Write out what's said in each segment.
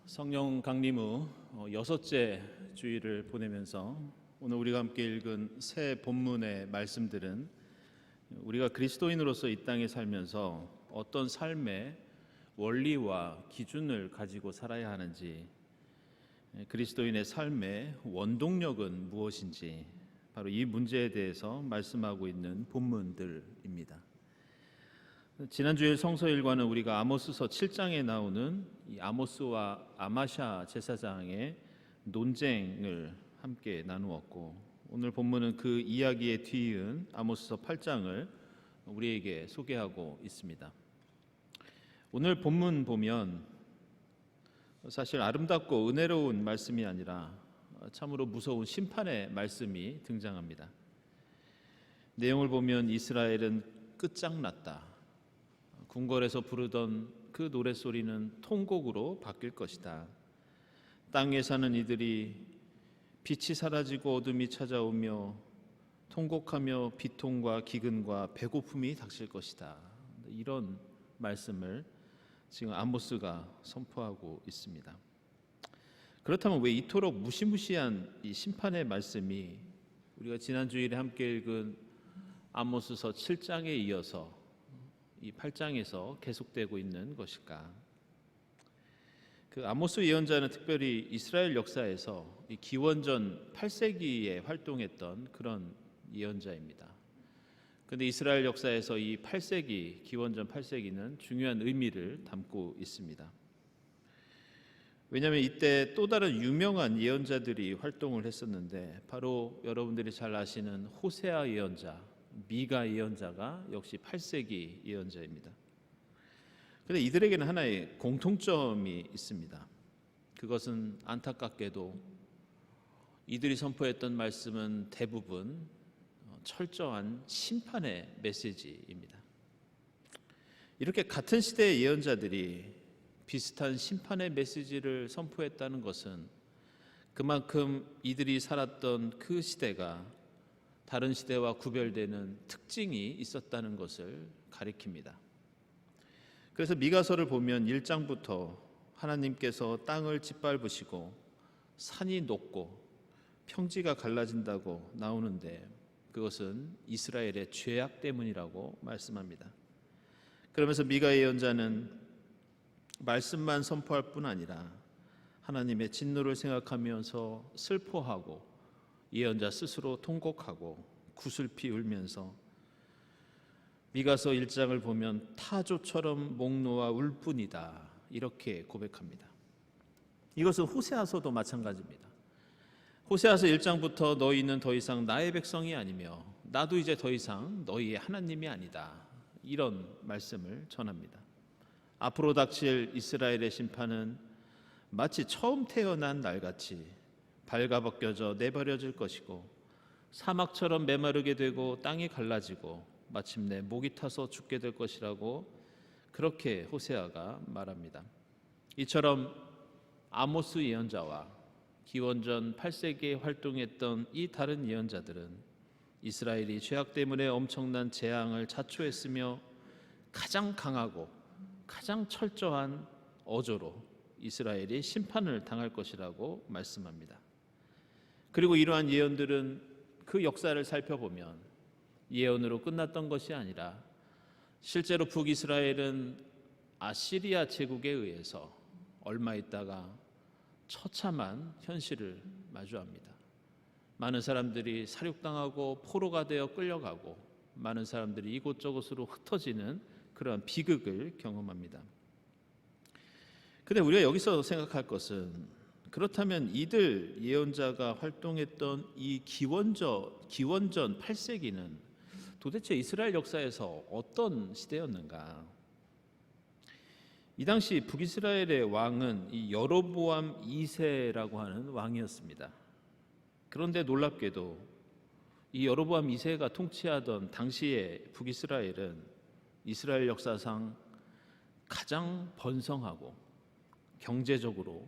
성령 강림 후 여섯째 주일을 보내면서 오늘 우리가 함께 읽은 새 본문의 말씀들은 우리가 그리스도인으로서 이 땅에 살면서 어떤 삶의 원리와 기준을 가지고 살아야 하는지, 그리스도인의 삶의 원동력은 무엇인지, 바로 이 문제에 대해서 말씀하고 있는 본문들입니다. 지난주일 성서일과는 우리가 아모스서 7장에 나오는 이 아모스와 아마샤 제사장의 논쟁을 함께 나누었고, 오늘 본문은 그 이야기에 뒤이은 아모스서 8장을 우리에게 소개하고 있습니다. 오늘 본문 보면 사실 아름답고 은혜로운 말씀이 아니라 참으로 무서운 심판의 말씀이 등장합니다. 내용을 보면 이스라엘은 끝장났다. 궁궐에서 부르던 그 노랫소리는 통곡으로 바뀔 것이다. 땅에 사는 이들이 빛이 사라지고 어둠이 찾아오며 통곡하며 비통과 기근과 배고픔이 닥칠 것이다. 이런 말씀을 지금 아모스가 선포하고 있습니다. 그렇다면 왜 이토록 무시무시한 이 심판의 말씀이 우리가 지난 주일에 함께 읽은 아모스서 7장에 이어서 이 8장에서 계속되고 있는 것일까? 그 아모스 예언자는 특별히 이스라엘 역사에서 이 기원전 8세기에 활동했던 그런 예언자입니다. 그런데 이스라엘 역사에서 이 8세기, 기원전 8세기는 중요한 의미를 담고 있습니다. 왜냐하면 이때 또 다른 유명한 예언자들이 활동을 했었는데, 바로 여러분들이 잘 아시는 호세아 예언자, 미가 예언자가 역시 8세기 예언자입니다. 그런데 이들에게는 하나의 공통점이 있습니다. 그것은 안타깝게도 이들이 선포했던 말씀은 대부분 철저한 심판의 메시지입니다. 이렇게 같은 시대의 예언자들이 비슷한 심판의 메시지를 선포했다는 것은 그만큼 이들이 살았던 그 시대가 다른 시대와 구별되는 특징이 있었다는 것을 가리킵니다. 그래서 미가서를 보면 1장부터 하나님께서 땅을 짓밟으시고 산이 녹고 평지가 갈라진다고 나오는데, 그것은 이스라엘의 죄악 때문이라고 말씀합니다. 그러면서 미가 예언자는 말씀만 선포할 뿐 아니라 하나님의 진노를 생각하면서 슬퍼하고 예언자 스스로 통곡하고 구슬피 울면서 미가서 1장을 보면 타조처럼 목 놓아 울 뿐이다, 이렇게 고백합니다. 이것은 호세아서도 마찬가지입니다. 호세아서 1장부터 너희는 더 이상 나의 백성이 아니며 나도 이제 더 이상 너희의 하나님이 아니다, 이런 말씀을 전합니다. 앞으로 닥칠 이스라엘의 심판은 마치 처음 태어난 날같이 발가벗겨져 내버려질 것이고, 사막처럼 메마르게 되고 땅이 갈라지고 마침내 목이 타서 죽게 될 것이라고 그렇게 호세아가 말합니다. 이처럼 아모스 예언자와 기원전 8세기에 활동했던 이 다른 예언자들은 이스라엘이 죄악 때문에 엄청난 재앙을 자초했으며 가장 강하고 가장 철저한 어조로 이스라엘이 심판을 당할 것이라고 말씀합니다. 그리고 이러한 예언들은 그 역사를 살펴보면 예언으로 끝났던 것이 아니라 실제로 북이스라엘은 아시리아 제국에 의해서 얼마 있다가 처참한 현실을 마주합니다. 많은 사람들이 살육당하고 포로가 되어 끌려가고 많은 사람들이 이곳저곳으로 흩어지는 그러한 비극을 경험합니다. 그런데 우리가 여기서 생각할 것은, 그렇다면 이들 예언자가 활동했던 이 기원전 8세기는 도대체 이스라엘 역사에서 어떤 시대였는가? 이 당시 북이스라엘의 왕은 이 여로보암 2세라고 하는 왕이었습니다. 그런데 놀랍게도 이 여로보암 2세가 통치하던 당시의 북이스라엘은 이스라엘 역사상 가장 번성하고 경제적으로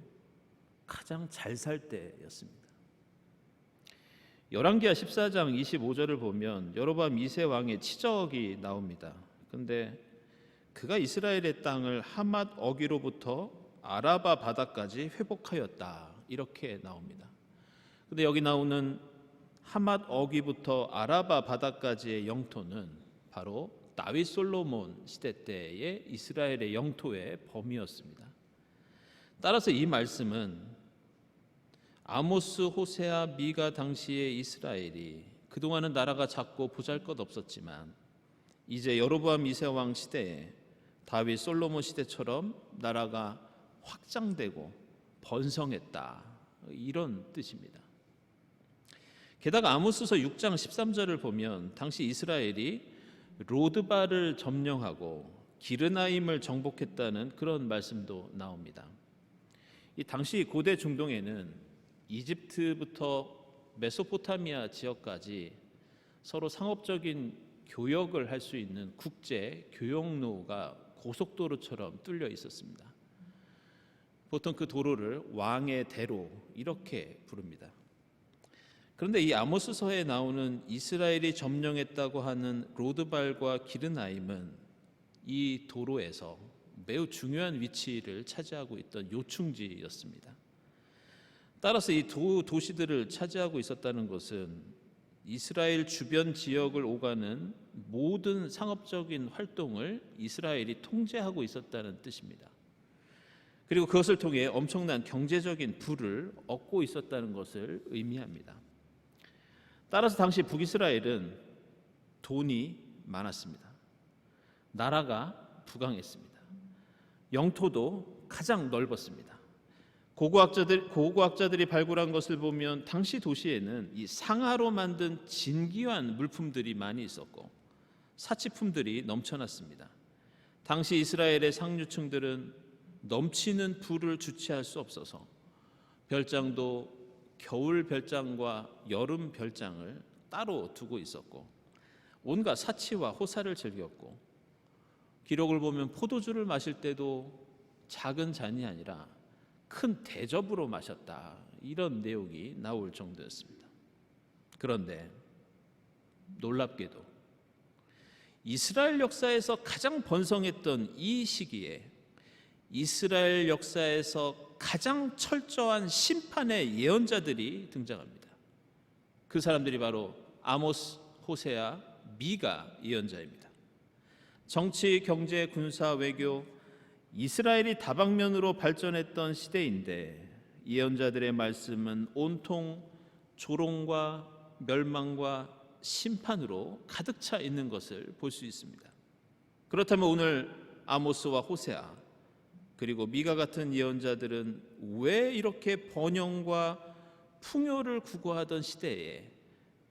가장 잘 살 때였습니다. 열왕기하 14장 25절을 보면 여로보암 2세 왕의 치적이 나옵니다. 그런데 그가 이스라엘의 땅을 하맛 어기로부터 아라바 바다까지 회복하였다. 이렇게 나옵니다. 근데 여기 나오는 하맛 어귀부터 아라바 바다까지의 영토는 바로 다윗 솔로몬 시대 때의 이스라엘의 영토의 범위였습니다. 따라서 이 말씀은 아모스, 호세아, 미가 당시의 이스라엘이 그동안은 나라가 작고 보잘것없었지만 이제 여로보암 2세 왕 시대에 다윗 솔로몬 시대처럼 나라가 확장되고 번성했다. 이런 뜻입니다. 게다가 아모스서 6장 13절을 보면 당시 이스라엘이 로드바를 점령하고 기르나임을 정복했다는 그런 말씀도 나옵니다. 이 당시 고대 중동에는 이집트부터 메소포타미아 지역까지 서로 상업적인 교역을 할 수 있는 국제 교역로가 고속도로처럼 뚫려 있었습니다. 보통 그 도로를 왕의 대로 이렇게 부릅니다. 그런데 이 아모스서에 나오는 이스라엘이 점령했다고 하는 로드발과 기르나임은 이 도로에서 매우 중요한 위치를 차지하고 있던 요충지였습니다. 따라서 이 두 도시들을 차지하고 있었다는 것은 이스라엘 주변 지역을 오가는 모든 상업적인 활동을 이스라엘이 통제하고 있었다는 뜻입니다. 그리고 그것을 통해 엄청난 경제적인 부를 얻고 있었다는 것을 의미합니다. 따라서 당시 북이스라엘은 돈이 많았습니다. 나라가 부강했습니다. 영토도 가장 넓었습니다. 고고학자들이 발굴한 것을 보면 당시 도시에는 이 상아로 만든 진귀한 물품들이 많이 있었고 사치품들이 넘쳐났습니다. 당시 이스라엘의 상류층들은 넘치는 부를 주체할 수 없어서 별장도 겨울 별장과 여름 별장을 따로 두고 있었고 온갖 사치와 호사를 즐겼고 기록을 보면 포도주를 마실 때도 작은 잔이 아니라 큰 대접으로 마셨다. 이런 내용이 나올 정도였습니다. 그런데 놀랍게도 이스라엘 역사에서 가장 번성했던 이 시기에 이스라엘 역사에서 가장 철저한 심판의 예언자들이 등장합니다. 그 사람들이 바로 아모스, 호세아, 미가 예언자입니다. 정치, 경제, 군사, 외교, 이스라엘이 다방면으로 발전했던 시대인데 예언자들의 말씀은 온통 조롱과 멸망과 심판으로 가득 차 있는 것을 볼 수 있습니다. 그렇다면 오늘 아모스와 호세아 그리고 미가 같은 예언자들은 왜 이렇게 번영과 풍요를 구가하던 시대에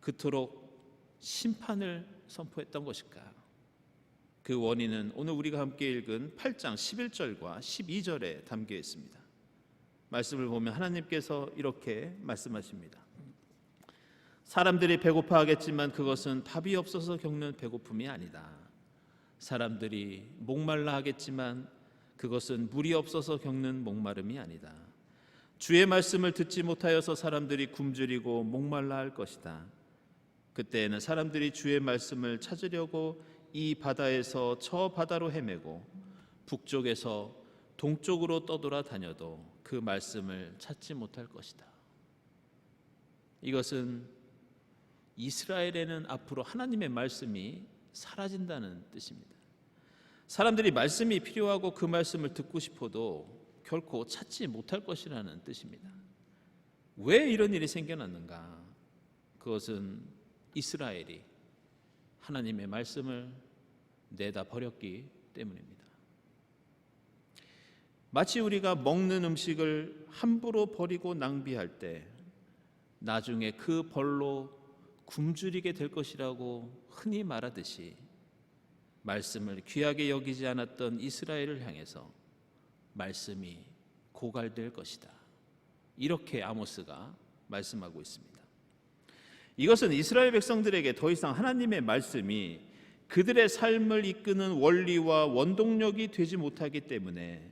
그토록 심판을 선포했던 것일까? 그 원인은 오늘 우리가 함께 읽은 8장 11절과 12절에 담겨 있습니다. 말씀을 보면 하나님께서 이렇게 말씀하십니다. 사람들이 배고파하겠지만 그것은 밥이 없어서 겪는 배고픔이 아니다. 사람들이 목말라 하겠지만 그것은 물이 없어서 겪는 목마름이 아니다. 주의 말씀을 듣지 못하여서 사람들이 굶주리고 목말라 할 것이다. 그때에는 사람들이 주의 말씀을 찾으려고 이 바다에서 저 바다로 헤매고 북쪽에서 동쪽으로 떠돌아 다녀도 그 말씀을 찾지 못할 것이다. 이것은 이스라엘에는 앞으로 하나님의 말씀이 사라진다는 뜻입니다. 사람들이 말씀이 필요하고 그 말씀을 듣고 싶어도 결코 찾지 못할 것이라는 뜻입니다. 왜 이런 일이 생겨났는가? 그것은 이스라엘이 하나님의 말씀을 내다 버렸기 때문입니다. 마치 우리가 먹는 음식을 함부로 버리고 낭비할 때 나중에 그 벌로 굶주리게 될 것이라고 흔히 말하듯이 말씀을 귀하게 여기지 않았던 이스라엘을 향해서 말씀이 고갈될 것이다. 이렇게 아모스가 말씀하고 있습니다. 이것은 이스라엘 백성들에게 더 이상 하나님의 말씀이 그들의 삶을 이끄는 원리와 원동력이 되지 못하기 때문에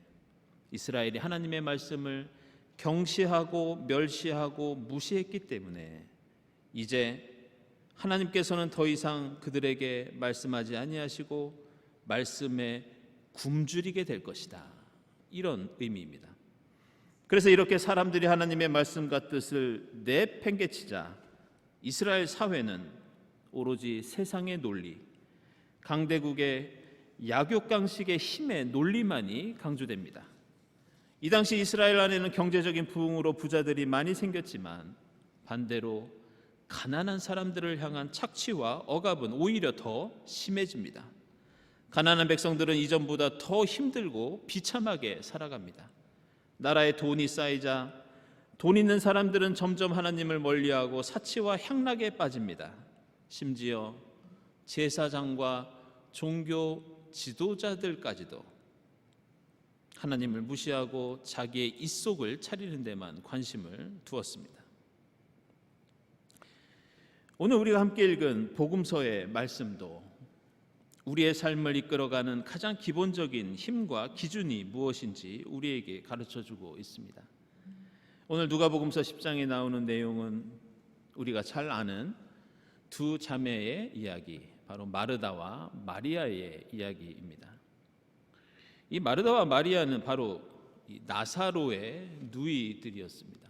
이스라엘이 하나님의 말씀을 경시하고 멸시하고 무시했기 때문에 이제 하나님께서는 더 이상 그들에게 말씀하지 아니하시고 말씀에 굶주리게 될 것이다. 이런 의미입니다. 그래서 이렇게 사람들이 하나님의 말씀과 뜻을 내팽개치자 이스라엘 사회는 오로지 세상의 논리, 강대국의 약육강식의 힘의 논리만이 강조됩니다. 이 당시 이스라엘 안에는 경제적인 부흥으로 부자들이 많이 생겼지만 반대로 가난한 사람들을 향한 착취와 억압은 오히려 더 심해집니다. 가난한 백성들은 이전보다 더 힘들고 비참하게 살아갑니다. 나라에 돈이 쌓이자 돈 있는 사람들은 점점 하나님을 멀리하고 사치와 향락에 빠집니다. 심지어 제사장과 종교 지도자들까지도 하나님을 무시하고 자기의 입속을 차리는 데만 관심을 두었습니다. 오늘 우리가 함께 읽은 복음서의 말씀도 우리의 삶을 이끌어가는 가장 기본적인 힘과 기준이 무엇인지 우리에게 가르쳐주고 있습니다. 오늘 누가복음서 10장에 나오는 내용은 우리가 잘 아는 두 자매의 이야기, 바로 마르다와 마리아의 이야기입니다. 이 마르다와 마리아는 바로 이 나사로의 누이들이었습니다.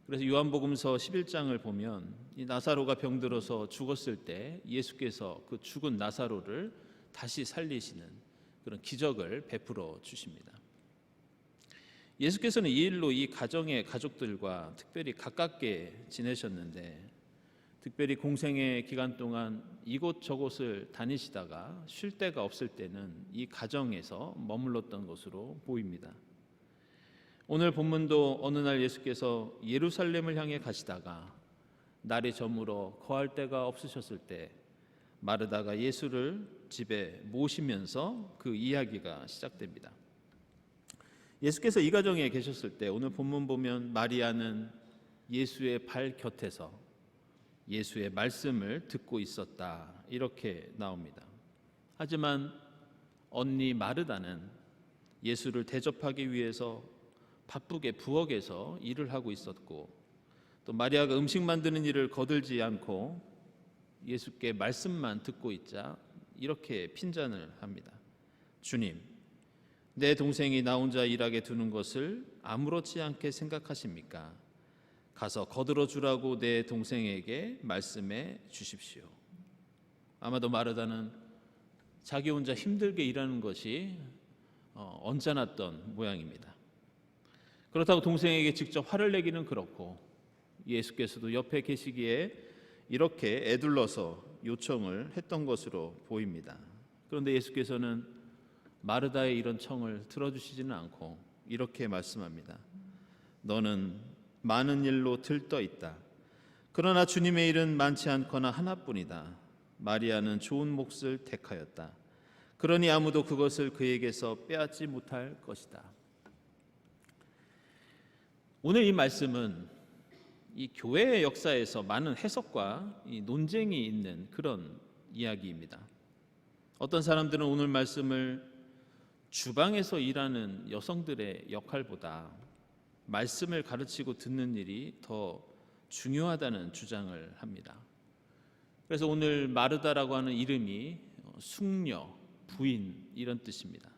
그래서 요한복음서 11장을 보면 이 나사로가 병들어서 죽었을 때 예수께서 그 죽은 나사로를 다시 살리시는 그런 기적을 베풀어 주십니다. 예수께서는 이 일로 이 가정의 가족들과 특별히 가깝게 지내셨는데, 특별히 공생의 기간 동안 이곳저곳을 다니시다가 쉴 데가 없을 때는 이 가정에서 머물렀던 것으로 보입니다. 오늘 본문도 어느 날 예수께서 예루살렘을 향해 가시다가 날이 저물어 거할 데가 없으셨을 때 마르다가 예수를 집에 모시면서 그 이야기가 시작됩니다. 예수께서 이 가정에 계셨을 때 오늘 본문 보면 마리아는 예수의 발 곁에서 예수의 말씀을 듣고 있었다, 이렇게 나옵니다. 하지만 언니 마르다는 예수를 대접하기 위해서 바쁘게 부엌에서 일을 하고 있었고, 또 마리아가 음식 만드는 일을 거들지 않고 예수께 말씀만 듣고 있자 이렇게 핀잔을 합니다. 주님, 내 동생이 나 혼자 일하게 두는 것을 아무렇지 않게 생각하십니까? 가서 거들어 주라고 내 동생에게 말씀해 주십시오. 아마도 마르다는 자기 혼자 힘들게 일하는 것이 언짢았던 모양입니다. 그렇다고 동생에게 직접 화를 내기는 그렇고, 예수께서도 옆에 계시기에 이렇게 애둘러서 요청을 했던 것으로 보입니다. 그런데 예수께서는 마르다의 이런 청을 들어주시지는 않고 이렇게 말씀합니다. 너는 많은 일로 들떠 있다. 그러나 주님의 일은 많지 않거나 하나뿐이다. 마리아는 좋은 몫을 택하였다. 그러니 아무도 그것을 그에게서 빼앗지 못할 것이다. 오늘 이 말씀은 이 교회의 역사에서 많은 해석과 이 논쟁이 있는 그런 이야기입니다. 어떤 사람들은 오늘 말씀을 주방에서 일하는 여성들의 역할보다 말씀을 가르치고 듣는 일이 더 중요하다는 주장을 합니다. 그래서 오늘 마르다라고 하는 이름이 숙녀, 부인 이런 뜻입니다.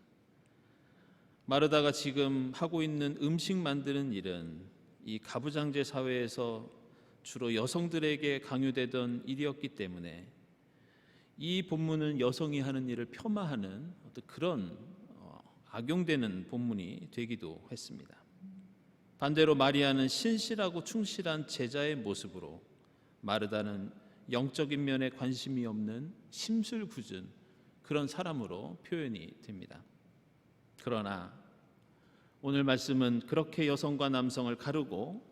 마르다가 지금 하고 있는 음식 만드는 일은 이 가부장제 사회에서 주로 여성들에게 강요되던 일이었기 때문에 이 본문은 여성이 하는 일을 폄하하는 어떤 그런 악용되는 본문이 되기도 했습니다. 반대로 마리아는 신실하고 충실한 제자의 모습으로, 마르다는 영적인 면에 관심이 없는 심술궂은 그런 사람으로 표현이 됩니다. 그러나 오늘 말씀은 그렇게 여성과 남성을 가르고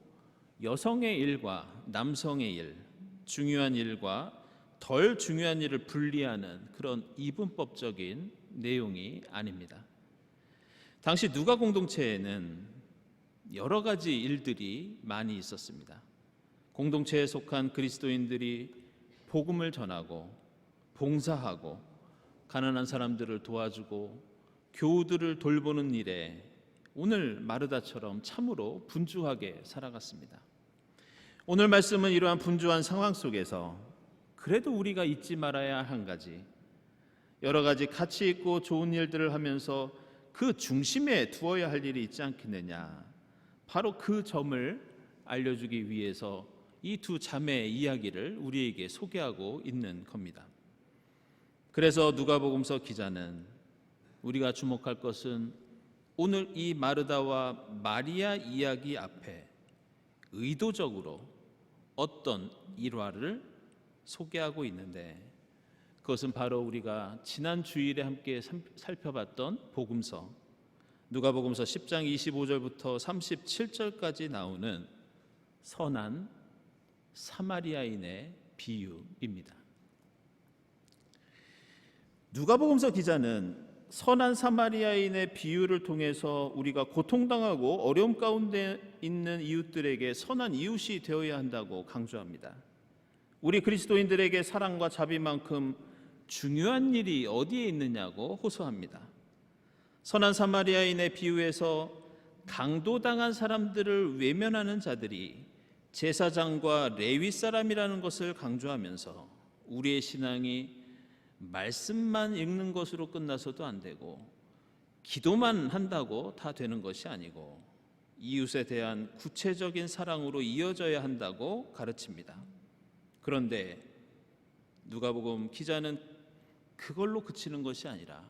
여성의 일과 남성의 일, 중요한 일과 덜 중요한 일을 분리하는 그런 이분법적인 내용이 아닙니다. 당시 누가 공동체에는 여러 가지 일들이 많이 있었습니다. 공동체에 속한 그리스도인들이 복음을 전하고 봉사하고 가난한 사람들을 도와주고 교우들을 돌보는 일에 오늘 마르다처럼 참으로 분주하게 살아갔습니다. 오늘 말씀은 이러한 분주한 상황 속에서 그래도 우리가 잊지 말아야 할 한 가지, 여러 가지 가치 있고 좋은 일들을 하면서 그 중심에 두어야 할 일이 있지 않겠느냐, 바로 그 점을 알려주기 위해서 이 두 자매의 이야기를 우리에게 소개하고 있는 겁니다. 그래서 누가복음서 기자는 우리가 주목할 것은 오늘 이 마르다와 마리아 이야기 앞에 의도적으로 어떤 일화를 소개하고 있는데, 그것은 바로 우리가 지난 주일에 함께 살펴봤던 복음서 누가복음서 10장 25절부터 37절까지 나오는 선한 사마리아인의 비유입니다. 누가복음서 기자는 선한 사마리아인의 비유를 통해서 우리가 고통당하고 어려움 가운데 있는 이웃들에게 선한 이웃이 되어야 한다고 강조합니다. 우리 그리스도인들에게 사랑과 자비만큼 중요한 일이 어디에 있느냐고 호소합니다. 선한 사마리아인의 비유에서 강도당한 사람들을 외면하는 자들이 제사장과 레위 사람이라는 것을 강조하면서 우리의 신앙이 말씀만 읽는 것으로 끝나서도 안 되고 기도만 한다고 다 되는 것이 아니고 이웃에 대한 구체적인 사랑으로 이어져야 한다고 가르칩니다. 그런데 누가복음 기자는 그걸로 그치는 것이 아니라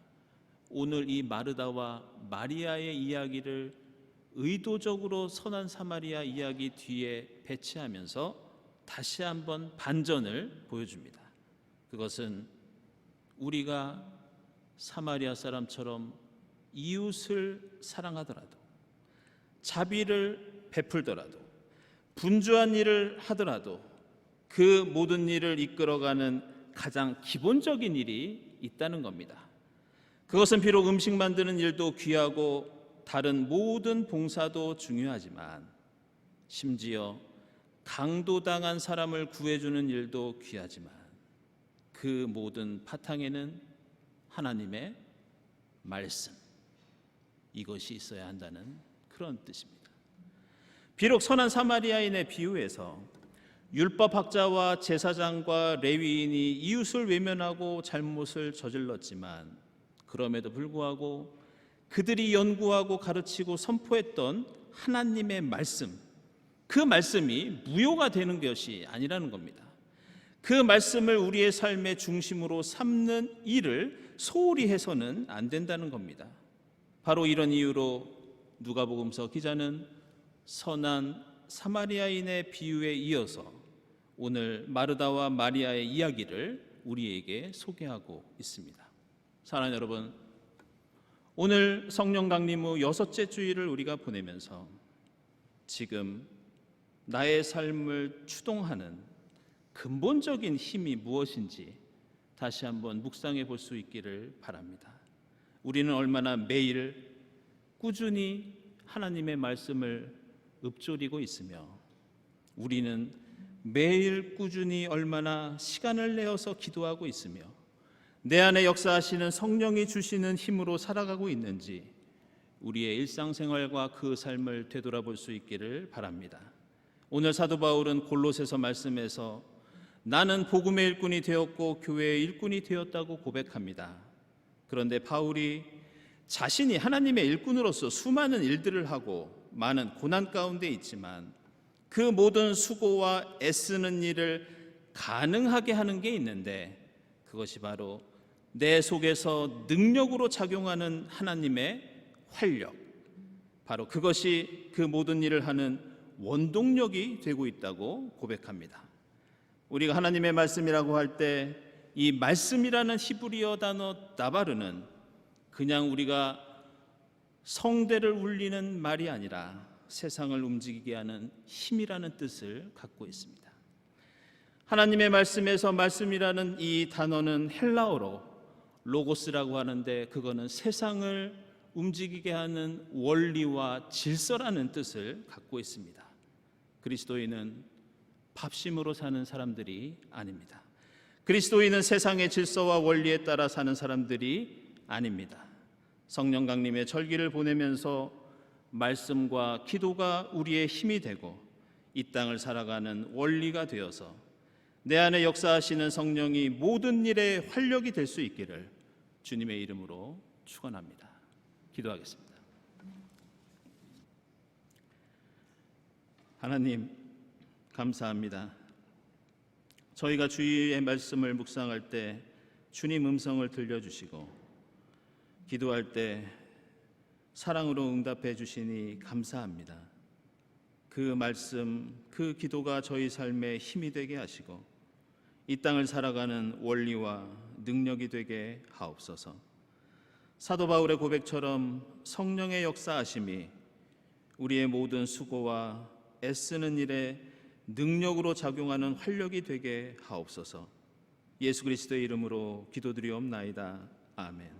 오늘 이 마르다와 마리아의 이야기를 의도적으로 선한 사마리아 이야기 뒤에 배치하면서 다시 한번 반전을 보여줍니다. 그것은 우리가 사마리아 사람처럼 이웃을 사랑하더라도, 자비를 베풀더라도, 분주한 일을 하더라도 그 모든 일을 이끌어가는 가장 기본적인 일이 있다는 겁니다. 그것은 비록 음식 만드는 일도 귀하고 다른 모든 봉사도 중요하지만 심지어 강도당한 사람을 구해주는 일도 귀하지만 그 모든 바탕에는 하나님의 말씀, 이것이 있어야 한다는 그런 뜻입니다. 비록 선한 사마리아인의 비유에서 율법학자와 제사장과 레위인이 이웃을 외면하고 잘못을 저질렀지만 그럼에도 불구하고 그들이 연구하고 가르치고 선포했던 하나님의 말씀, 그 말씀이 무효가 되는 것이 아니라는 겁니다. 그 말씀을 우리의 삶의 중심으로 삼는 일을 소홀히 해서는 안 된다는 겁니다. 바로 이런 이유로 누가복음서 기자는 선한 사마리아인의 비유에 이어서 오늘 마르다와 마리아의 이야기를 우리에게 소개하고 있습니다. 사랑하는 여러분, 오늘 성령 강림 후 6째 주일을 우리가 보내면서 지금 나의 삶을 추동하는 근본적인 힘이 무엇인지 다시 한번 묵상해 볼 수 있기를 바랍니다. 우리는 얼마나 매일 꾸준히 하나님의 말씀을 읊조리고 있으며 우리는 매일 꾸준히 얼마나 시간을 내어서 기도하고 있으며 내 안에 역사하시는 성령이 주시는 힘으로 살아가고 있는지 우리의 일상생활과 그 삶을 되돌아볼 수 있기를 바랍니다. 오늘 사도 바울은 골로새서 말씀에서 나는 복음의 일꾼이 되었고 교회의 일꾼이 되었다고 고백합니다. 그런데 바울이 자신이 하나님의 일꾼으로서 수많은 일들을 하고 많은 고난 가운데 있지만 그 모든 수고와 애쓰는 일을 가능하게 하는 게 있는데 그것이 바로 내 속에서 능력으로 작용하는 하나님의 활력, 바로 그것이 그 모든 일을 하는 원동력이 되고 있다고 고백합니다. 우리가 하나님의 말씀이라고 할 때 이 말씀이라는 히브리어 단어 나바르는 그냥 우리가 성대를 울리는 말이 아니라 세상을 움직이게 하는 힘이라는 뜻을 갖고 있습니다. 하나님의 말씀에서 말씀이라는 이 단어는 헬라어로 로고스라고 하는데 그거는 세상을 움직이게 하는 원리와 질서라는 뜻을 갖고 있습니다. 그리스도인은 밥심으로 사는 사람들이 아닙니다. 그리스도인은 세상의 질서와 원리에 따라 사는 사람들이 아닙니다. 성령 강림의 절기를 보내면서 말씀과 기도가 우리의 힘이 되고 이 땅을 살아가는 원리가 되어서 내 안에 역사하시는 성령이 모든 일에 활력이 될 수 있기를 주님의 이름으로 축원합니다. 기도하겠습니다. 하나님 감사합니다. 저희가 주의 말씀을 묵상할 때 주님 음성을 들려주시고 기도할 때 사랑으로 응답해 주시니 감사합니다. 그 말씀, 그 기도가 저희 삶에 힘이 되게 하시고 이 땅을 살아가는 원리와 능력이 되게 하옵소서. 사도 바울의 고백처럼 성령의 역사하심이 우리의 모든 수고와 애쓰는 일에 능력으로 작용하는 활력이 되게 하옵소서. 예수 그리스도의 이름으로 기도드리옵나이다. 아멘.